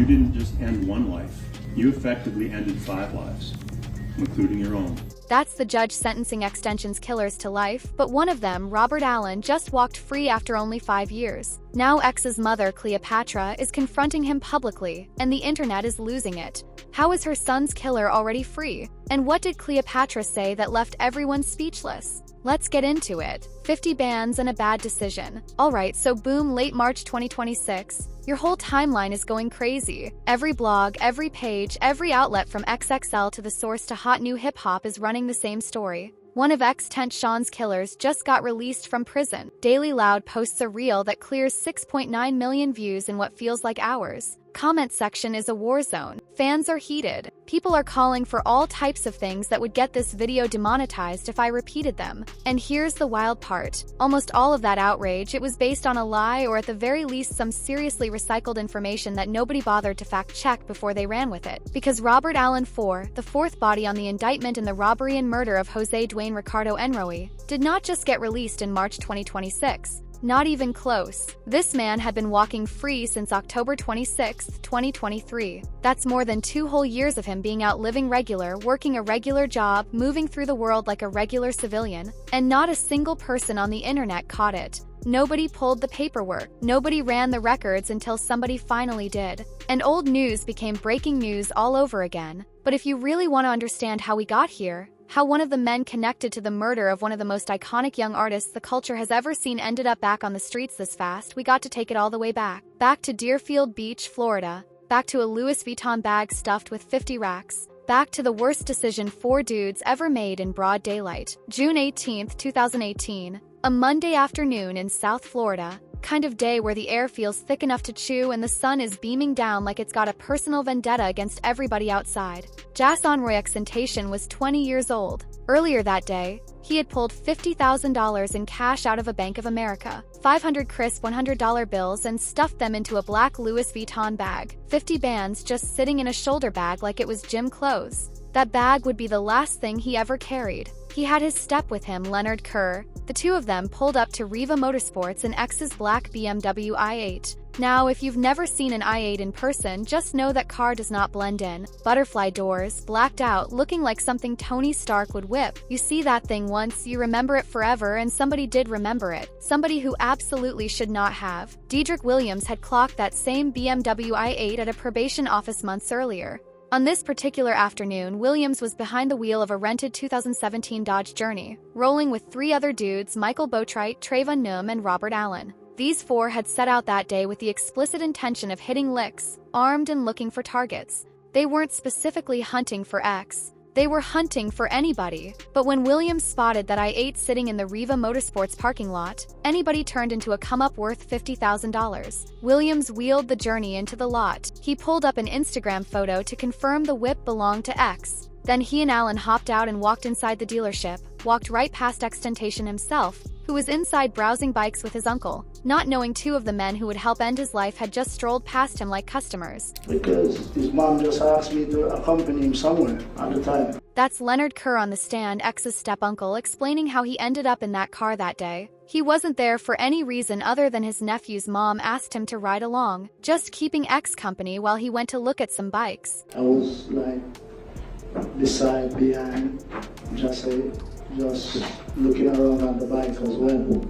You didn't just end one life. You effectively ended 5 lives, including your own. That's the judge sentencing XXXTentacion's killers to life, but one of them, Robert Allen, just walked free after only 5 years. Now X's mother, Cleopatra, is confronting him publicly, and the internet is losing it. How is her son's killer already free? And what did Cleopatra say that left everyone speechless? Let's get into it. 50 bans and a bad decision. Alright, so boom, late March 2026. Your whole timeline is going crazy. Every blog, every page, every outlet from XXL to The Source to hot new hip-hop is running the same story. One of XXXTentacion's killers just got released from prison. Daily Loud posts a reel that clears 6.9 million views in what feels like hours. Comment section is a war zone. Fans are heated. People are calling for all types of things that would get this video demonetized if I repeated them. And here's the wild part. Almost all of that outrage, it was based on a lie or at the very least some seriously recycled information that nobody bothered to fact-check before they ran with it. Because Robert Allen IV, the fourth body on the indictment in the robbery and murder of Jose Dwayne Ricardo Enroe, did not just get released in March 2026. Not even close. This man had been walking free since October 26, 2023. That's more than 2 whole years of him being out living regular, working a regular job, moving through the world like a regular civilian, and not a single person on the internet caught it. Nobody pulled the paperwork. Nobody ran the records until somebody finally did. And old news became breaking news all over again. But if you really want to understand how we got here, how one of the men connected to the murder of one of the most iconic young artists the culture has ever seen ended up back on the streets this fast, we got to take it all the way back. Back to Deerfield Beach, Florida. Back to a Louis Vuitton bag stuffed with 50 racks. Back to the worst decision 4 dudes ever made in broad daylight. June 18, 2018. A Monday afternoon in South Florida. Kind of day where the air feels thick enough to chew and the sun is beaming down like it's got a personal vendetta against everybody outside. Jason XXXTentacion was 20 years old. Earlier that day, he had pulled $50,000 in cash out of a Bank of America, 500 crisp $100 bills, and stuffed them into a black Louis Vuitton bag. 50 bands just sitting in a shoulder bag like it was gym clothes. That bag would be the last thing he ever carried. He had his step with him, Leonard Kerr. The two of them pulled up to Riva Motorsports in X's black BMW i8. Now, if you've never seen an i8 in person, just know that car does not blend in. Butterfly doors, blacked out, looking like something Tony Stark would whip. You see that thing once, you remember it forever, and somebody did remember it. Somebody who absolutely should not have. Dedrick Williams had clocked that same BMW i8 at a probation office months earlier. On this particular afternoon, Williams was behind the wheel of a rented 2017 Dodge Journey, rolling with 3 other dudes, Michael Boatwright, Trayvon Nunn, and Robert Allen. These 4 had set out that day with the explicit intention of hitting licks, armed and looking for targets. They weren't specifically hunting for X. They were hunting for anybody. But when Williams spotted that i8 sitting in the Riva Motorsports parking lot, anybody turned into a come-up worth $50,000. Williams wheeled the Journey into the lot. He pulled up an Instagram photo to confirm the whip belonged to X. Then he and Allen hopped out and walked inside the dealership, walked right past XXXTentacion himself, who was inside browsing bikes with his uncle, not knowing 2 of the men who would help end his life had just strolled past him like customers. Because his mom just asked me to accompany him somewhere at the time. That's Leonard Kerr on the stand, X's step-uncle, explaining how he ended up in that car that day. He wasn't there for any reason other than his nephew's mom asked him to ride along, just keeping X company while he went to look at some bikes. I was like beside, behind, just looking around at the bike as well,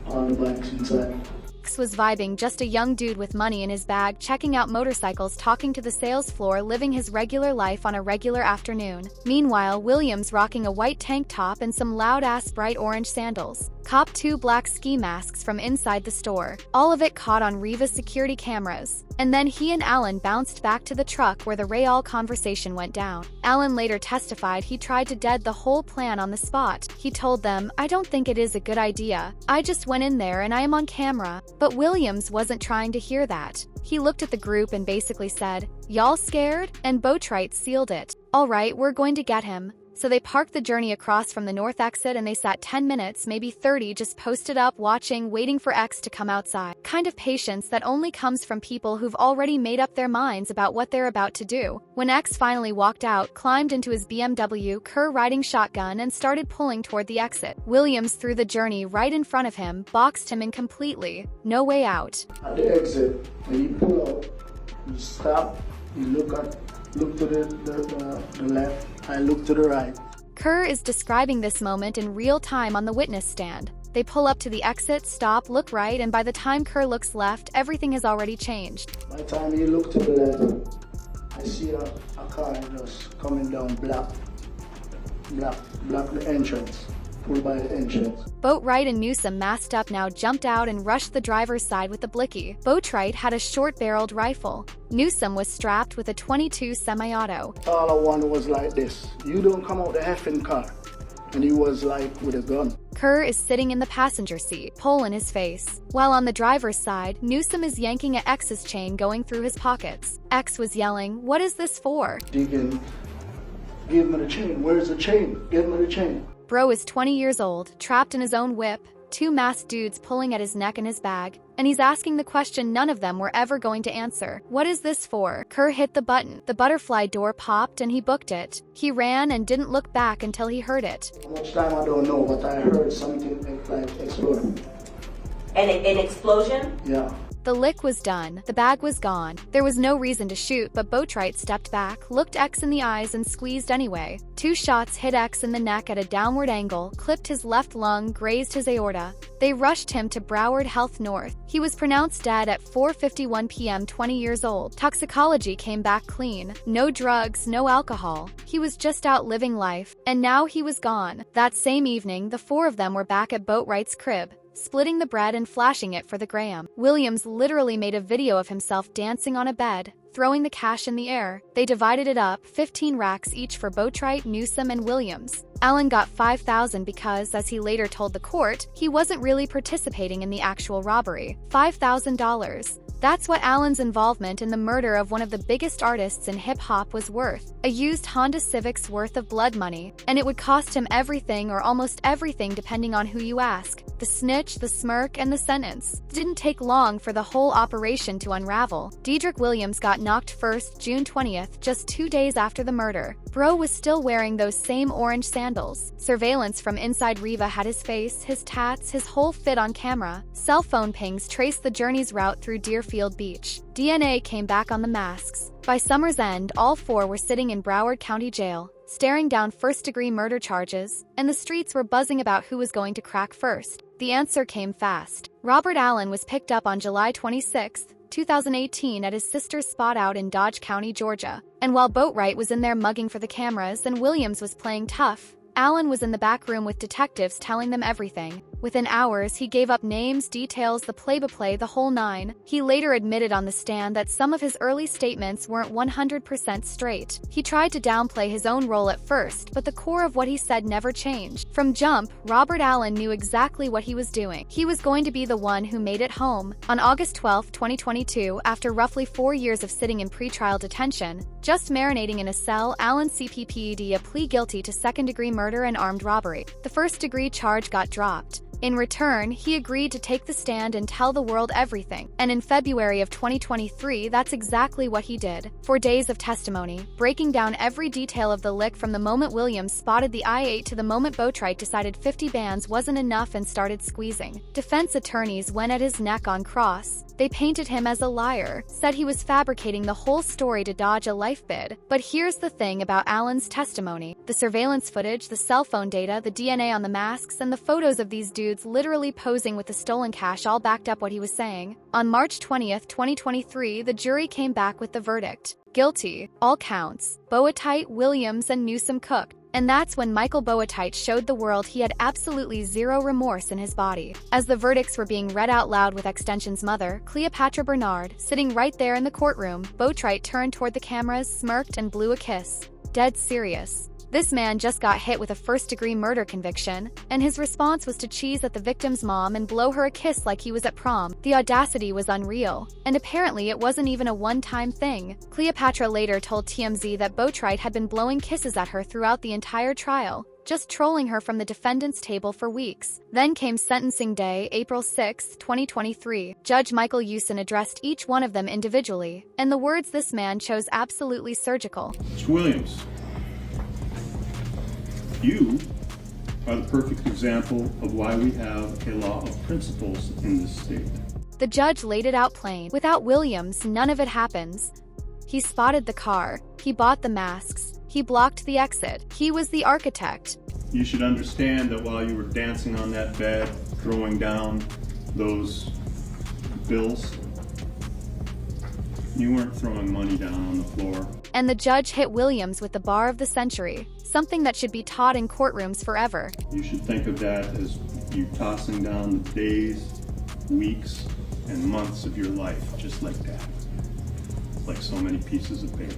on the bikes inside. X was vibing, just a young dude with money in his bag, checking out motorcycles, talking to the sales floor, living his regular life on a regular afternoon. Meanwhile, Williams rocking a white tank top and some loud-ass bright orange sandals. Cop 2 black ski masks from inside the store. All of it caught on Riva's security cameras. And then he and Allen bounced back to the truck where the Real conversation went down. Allen later testified he tried to dead the whole plan on the spot. He told them, "I don't think it is a good idea. I just went in there and I am on camera." But Williams wasn't trying to hear that. He looked at the group and basically said, "Y'all scared?" And Boatwright sealed it. "All right, we're going to get him." So they parked the Journey across from the north exit and they sat 10 minutes, maybe 30, just posted up, watching, waiting for X to come outside. Kind of patience that only comes from people who've already made up their minds about what they're about to do. When X finally walked out, climbed into his BMW, Kerr riding shotgun, and started pulling toward the exit. Williams threw the Journey right in front of him, boxed him in completely. No way out. At the exit, when he pulled out, You stop, you look to the left, I look to the right. Kerr is describing this moment in real time on the witness stand. They pull up to the exit, stop, look right, and by the time Kerr looks left, everything has already changed. By the time you look to the left, I see a car just coming down block the entrance, pull by the entrance. Boatwright and Newsome, masked up now, jumped out and rushed the driver's side with the blicky. Boatwright had a short-barreled rifle. Newsome was strapped with a .22 semi-auto. All I wanted was like this. You don't come out the effing car. And he was like with a gun. Kerr is sitting in the passenger seat, pole in his face. While on the driver's side, Newsome is yanking at X's chain going through his pockets. X was yelling, "What is this for?" Deacon, give me the chain. Where's the chain? Give me the chain. Bro is 20 years old, trapped in his own whip, two masked dudes pulling at his neck and his bag, and he's asking the question none of them were ever going to answer. What is this for? Kerr hit the button. The butterfly door popped and he booked it. He ran and didn't look back until he heard it. How much time I don't know, but I heard something like explode. An explosion? Yeah. The lick was done. The bag was gone. There was no reason to shoot, but Boatwright stepped back, looked X in the eyes and squeezed anyway. Two shots hit X in the neck at a downward angle, clipped his left lung, grazed his aorta. They rushed him to Broward Health North. He was pronounced dead at 4:51 p.m. 20 years old. Toxicology came back clean. No drugs, no alcohol. He was just out living life. And now he was gone. That same evening, the four of them were back at Boatwright's crib, splitting the bread and flashing it for the gram. Williams literally made a video of himself dancing on a bed, throwing the cash in the air. They divided it up, 15 racks each for Boatwright, Newsome, and Williams. Allen got $5,000 because, as he later told the court, he wasn't really participating in the actual robbery. $5,000. That's what Allen's involvement in the murder of one of the biggest artists in hip-hop was worth. A used Honda Civic's worth of blood money. And it would cost him everything or almost everything depending on who you ask. The snitch, the smirk, and the sentence. It didn't take long for the whole operation to unravel. Dedrick Williams got knocked first June 20th, just 2 days after the murder. Bro was still wearing those same orange sandals. Surveillance from inside Riva had his face, his tats, his whole fit on camera. Cell phone pings traced the journey's route through Deerfield Beach. DNA came back on the masks. By summer's end, all four were sitting in Broward County Jail, staring down first-degree murder charges, and the streets were buzzing about who was going to crack first. The answer came fast. Robert Allen was picked up on July 26, 2018 at his sister's spot out in Dodge County, Georgia. And while Boatwright was in there mugging for the cameras and Williams was playing tough, Allen was in the back room with detectives telling them everything. Within hours, he gave up names, details, the play-by-play, the whole nine. He later admitted on the stand that some of his early statements weren't 100% straight. He tried to downplay his own role at first, but the core of what he said never changed. From jump, Robert Allen knew exactly what he was doing. He was going to be the one who made it home. On August 12, 2022, after roughly 4 years of sitting in pretrial detention, just marinating in a cell, Allen CPPED a plea guilty to second-degree murder and armed robbery. The first-degree charge got dropped. In return, he agreed to take the stand and tell the world everything. And in February of 2023, that's exactly what he did. 4 days of testimony, breaking down every detail of the lick from the moment Williams spotted the I-8 to the moment Boatwright decided 50 bands wasn't enough and started squeezing. Defense attorneys went at his neck on cross. They painted him as a liar, said he was fabricating the whole story to dodge a life bid. But here's the thing about Allen's testimony. The surveillance footage, the cell phone data, the DNA on the masks, and the photos of these dudes literally posing with the stolen cash all backed up what he was saying. On March 20th, 2023, the jury came back with the verdict. Guilty. All counts. Boatwright, Williams, and Newsome cooked. And that's when Michael Boatwright showed the world he had absolutely zero remorse in his body. As the verdicts were being read out loud with XXXTentacion's mother, Cleopatra Bernard, sitting right there in the courtroom, Boatwright turned toward the cameras, smirked, and blew a kiss. Dead serious. This man just got hit with a first-degree murder conviction, and his response was to cheese at the victim's mom and blow her a kiss like he was at prom. The audacity was unreal, and apparently it wasn't even a one-time thing. Cleopatra later told TMZ that Boatwright had been blowing kisses at her throughout the entire trial, just trolling her from the defendant's table for weeks. Then came sentencing day, April 6, 2023. Judge Michael Hewson addressed each one of them individually, and the words this man chose absolutely surgical. Mr. Williams, you are the perfect example of why we have a law of principles in this state. The judge laid it out plain. Without Williams, none of it happens. He spotted the car. He bought the masks. He blocked the exit. He was the architect. You should understand that while you were dancing on that bed, throwing down those bills, you weren't throwing money down on the floor. And the judge hit Williams with the bar of the century, something that should be taught in courtrooms forever. You should think of that as you tossing down the days, weeks, and months of your life just like that. Like so many pieces of paper.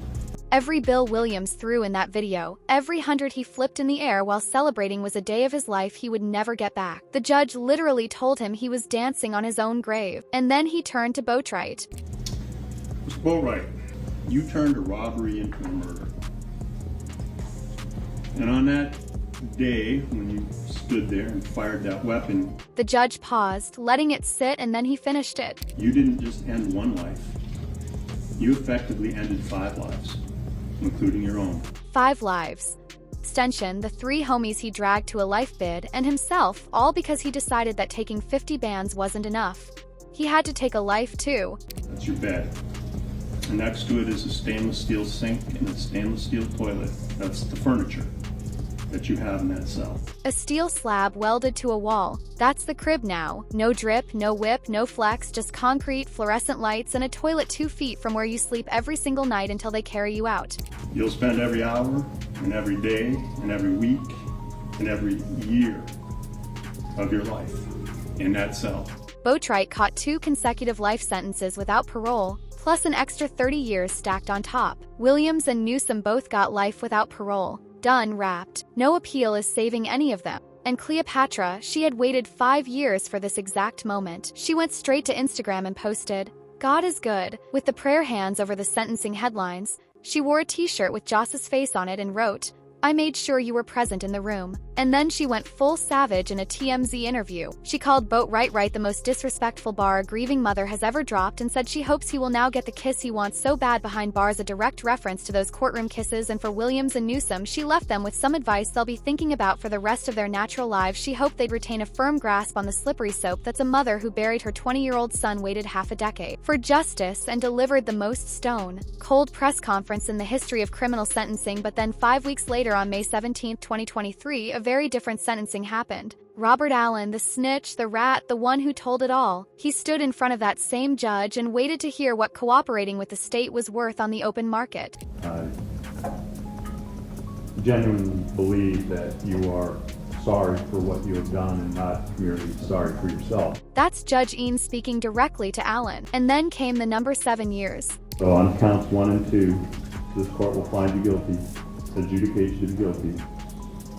Every bill Williams threw in that video, every hundred he flipped in the air while celebrating was a day of his life he would never get back. The judge literally told him he was dancing on his own grave. And then he turned to Boatwright. Mr. Boatwright, you turned a robbery into a murder. And on that day, when you stood there and fired that weapon, the judge paused, letting it sit, and then he finished it. You didn't just end one life. You effectively ended 5 lives, including your own. 5 lives. Extension, the 3 homies he dragged to a life bid, and himself, all because he decided that taking 50 bands wasn't enough. He had to take a life too. That's your bed. And next to it is a stainless steel sink and a stainless steel toilet. That's the furniture that you have in that cell. A steel slab welded to a wall. That's the crib now. No drip, no whip, no flex, just concrete, fluorescent lights, and a toilet 2 feet from where you sleep every single night until they carry you out. You'll spend every hour, and every day, and every week, and every year of your life in that cell. Boatwright caught 2 consecutive life sentences without parole, plus an extra 30 years stacked on top. Williams and Newsom both got life without parole. Done, wrapped. No appeal is saving any of them. And Cleopatra, she had waited 5 years for this exact moment. She went straight to Instagram and posted, "God is good," with the prayer hands over the sentencing headlines. She wore a t-shirt with Joss's face on it and wrote, "I made sure you were present in the room." And then she went full savage in a TMZ interview. She called Boatwright the most disrespectful bar a grieving mother has ever dropped and said she hopes he will now get the kiss he wants so bad behind bars, a direct reference to those courtroom kisses. And for Williams and Newsom, she left them with some advice they'll be thinking about for the rest of their natural lives. She hoped they'd retain a firm grasp on the slippery slope that's a mother who buried her 20-year-old son, waited half a decade for justice, and delivered the most stone-cold press conference in the history of criminal sentencing. But then 5 weeks later, on May 17, 2023, a very different sentencing happened. Robert Allen, the snitch, the rat, the one who told it all, he stood in front of that same judge and waited to hear what cooperating with the state was worth on the open market. I genuinely believe that you are sorry for what you have done and not merely sorry for yourself. That's Judge Ian speaking directly to Allen. And then came the number 7 years. So on counts 1 and 2, this court will find you guilty, adjudicate you to be guilty,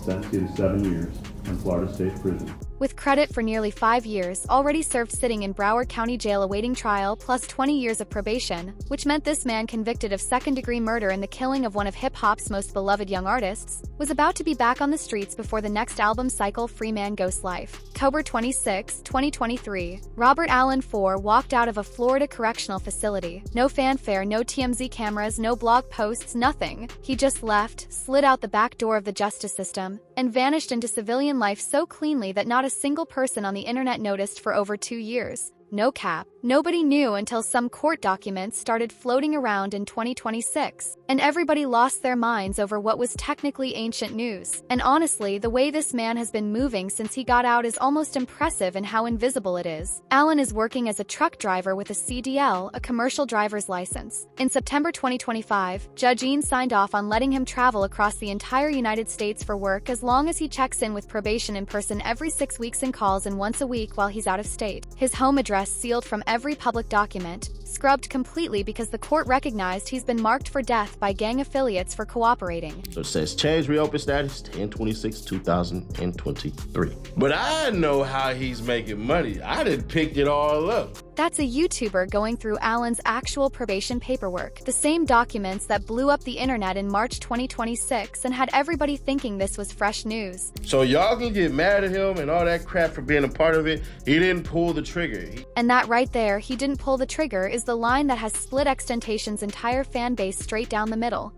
sentence you to 7 years in Florida State Prison. With credit for nearly 5 years, already served sitting in Broward County Jail awaiting trial, plus 20 years of probation, which meant this man, convicted of second-degree murder and the killing of one of hip-hop's most beloved young artists, was about to be back on the streets before the next album cycle, Free Man Ghost Life. October 26, 2023, Robert Allen IV walked out of a Florida correctional facility. No fanfare, no TMZ cameras, no blog posts, nothing. He just left, slid out the back door of the justice system, and vanished into civilian life so cleanly that not a single person on the internet noticed for over 2 years. No cap. Nobody knew until some court documents started floating around in 2026, and everybody lost their minds over what was technically ancient news. And honestly, the way this man has been moving since he got out is almost impressive in how invisible it is. Allen is working as a truck driver with a CDL, a commercial driver's license. In September 2025, Judge Ian signed off on letting him travel across the entire United States for work as long as he checks in with probation in person every 6 weeks and calls in once a week while he's out of state. His home address sealed from every public document, scrubbed completely because the court recognized he's been marked for death by gang affiliates for cooperating. So it says change reopen status 10/26/2023. But I know how he's making money. I done picked it all up. That's a YouTuber going through Allen's actual probation paperwork, the same documents that blew up the internet in March 2026 and had everybody thinking this was fresh news. So y'all can get mad at him and all that crap for being a part of it. He didn't pull the trigger. And that right there, "he didn't pull the trigger," is the line that has split XXXTentacion's entire fan base straight down the middle.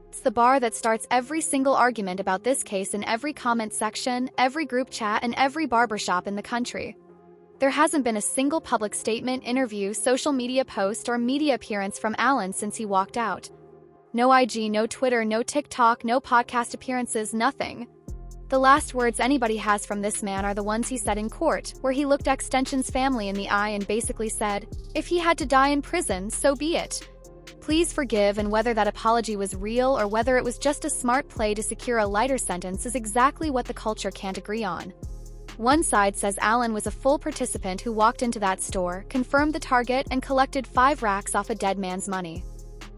It's the bar that starts every single argument about this case in every comment section, every group chat, and every barbershop in the country. There hasn't been a single public statement, interview, social media post, or media appearance from Allen since he walked out. No IG, no Twitter, no TikTok, no podcast appearances, nothing. The last words anybody has from this man are the ones he said in court, where he looked XXXTentacion's family in the eye and basically said, "If he had to die in prison, so be it. Please forgive," and whether that apology was real or whether it was just a smart play to secure a lighter sentence is exactly what the culture can't agree on. One side says Allen was a full participant who walked into that store, confirmed the target, and collected 5 racks off a dead man's money.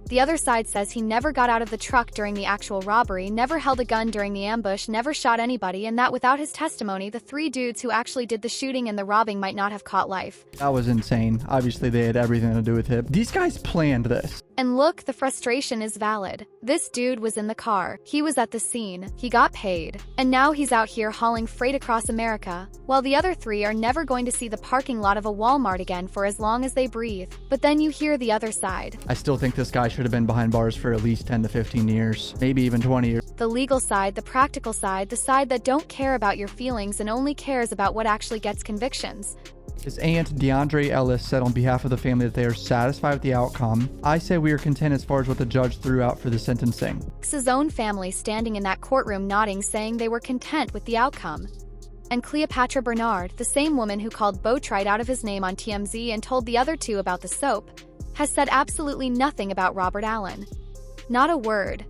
The other side says he never got out of the truck during the actual robbery, never held a gun during the ambush, never shot anybody, and that without his testimony, the 3 dudes who actually did the shooting and the robbing might not have caught life. That was insane. Obviously, they had everything to do with him. These guys planned this. And look, the frustration is valid. This dude was in the car. He was at the scene. He got paid. And now he's out here hauling freight across America, while the other 3 are never going to see the parking lot of a Walmart again for as long as they breathe. But then you hear the other side. I still think this guy should have been behind bars for at least 10 to 15 years, maybe even 20 years. The legal side, the practical side, the side that don't care about your feelings and only cares about what actually gets convictions. His aunt, DeAndre Ellis, said on behalf of the family that they are satisfied with the outcome. I say we are content as far as what the judge threw out for the sentencing. His own family standing in that courtroom nodding, saying they were content with the outcome. And Cleopatra Bernard, the same woman who called Boatwright out of his name on TMZ and told the other 2 about the soap, has said absolutely nothing about Robert Allen. Not a word.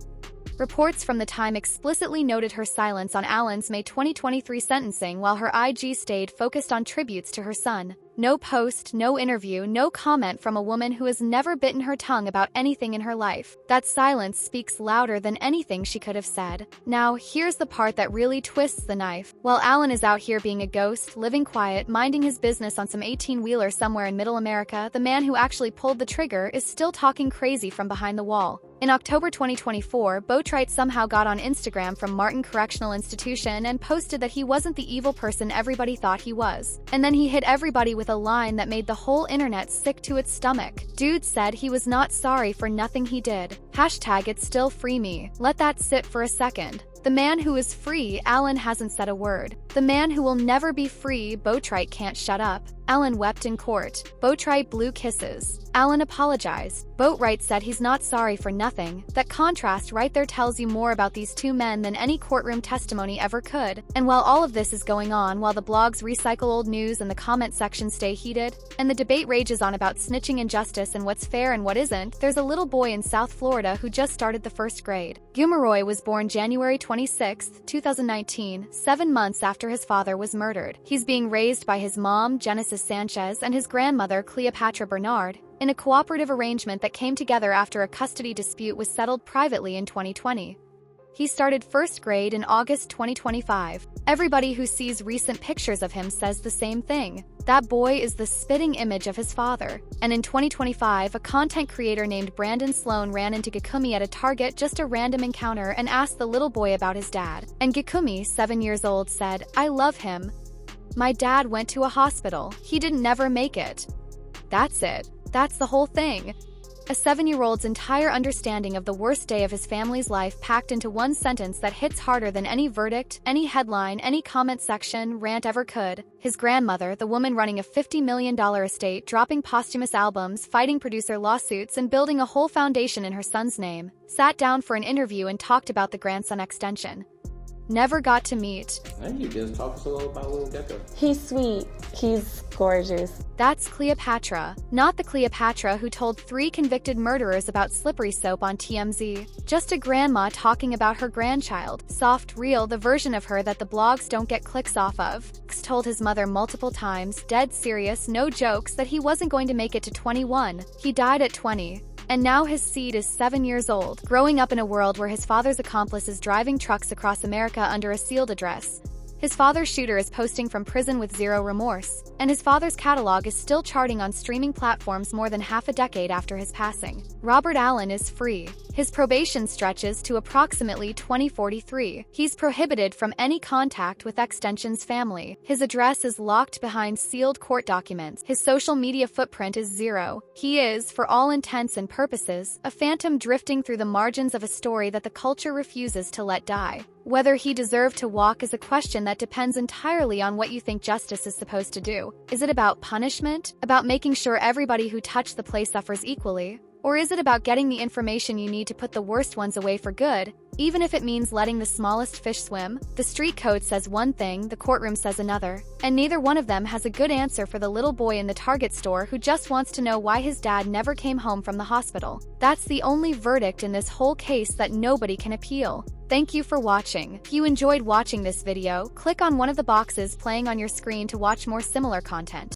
Reports from the Time explicitly noted her silence on Allen's May 2023 sentencing, while her IG stayed focused on tributes to her son. No post, no interview, no comment from a woman who has never bitten her tongue about anything in her life. That silence speaks louder than anything she could have said. Now, here's the part that really twists the knife. While Allen is out here being a ghost, living quiet, minding his business on some 18-wheeler somewhere in Middle America, the man who actually pulled the trigger is still talking crazy from behind the wall. In October 2024, Boatwright somehow got on Instagram from Martin Correctional Institution and posted that he wasn't the evil person everybody thought he was. And then he hit everybody with a line that made the whole internet sick to its stomach. Dude said he was not sorry for nothing he did. Hashtag it's still free me. Let that sit for a second. The man who is free, Allen hasn't said a word. The man who will never be free, Boatwright can't shut up. Allen wept in court. Boatwright blew kisses. Allen apologized. Boatwright said he's not sorry for nothing. That contrast right there tells you more about these 2 men than any courtroom testimony ever could. And while all of this is going on, while the blogs recycle old news and the comment section stay heated, and the debate rages on about snitching injustice and what's fair and what isn't, there's a little boy in South Florida who just started the 1st grade. Gumaroy was born January 26, 2019, 7 months after his father was murdered. He's being raised by his mom, Genesis Sanchez, and his grandmother, Cleopatra Bernard, in a cooperative arrangement that came together after a custody dispute was settled privately in 2020. He started 1st grade in August 2025. Everybody who sees recent pictures of him says the same thing. That boy is the spitting image of his father. And in 2025, a content creator named Brandon Sloan ran into Gikumi at a Target, just a random encounter, and asked the little boy about his dad. And Gikumi, 7 years old, said, "I love him. My dad went to a hospital. He didn't never make it." That's it. That's the whole thing. A 7-year-old's entire understanding of the worst day of his family's life packed into one sentence that hits harder than any verdict, any headline, any comment section, rant ever could. His grandmother, the woman running a $50 million estate, dropping posthumous albums, fighting producer lawsuits, and building a whole foundation in her son's name, sat down for an interview and talked about the grandson extension. Never got to meet. I think you just talk so little about little Gecko. He's sweet. He's gorgeous. That's Cleopatra, not the Cleopatra who told 3 convicted murderers about slippery soap on TMZ. Just a grandma talking about her grandchild. Soft, real, the version of her that the blogs don't get clicks off of. X told his mother multiple times, dead serious, no jokes, that he wasn't going to make it to 21. He died at 20. And now his seed is 7 years old, growing up in a world where his father's accomplice is driving trucks across America under a sealed address. His father's shooter is posting from prison with 0 remorse, and his father's catalog is still charting on streaming platforms more than half a decade after his passing. Robert Allen is free. His probation stretches to approximately 2043. He's prohibited from any contact with XXXTentacion's family. His address is locked behind sealed court documents. His social media footprint is 0. He is, for all intents and purposes, a phantom drifting through the margins of a story that the culture refuses to let die. Whether he deserved to walk is a question that depends entirely on what you think justice is supposed to do. Is it about punishment? About making sure everybody who touched the place suffers equally? Or is it about getting the information you need to put the worst ones away for good, even if it means letting the smallest fish swim? The street code says one thing, the courtroom says another, and neither one of them has a good answer for the little boy in the Target store who just wants to know why his dad never came home from the hospital. That's the only verdict in this whole case that nobody can appeal. Thank you for watching. If you enjoyed watching this video, click on one of the boxes playing on your screen to watch more similar content.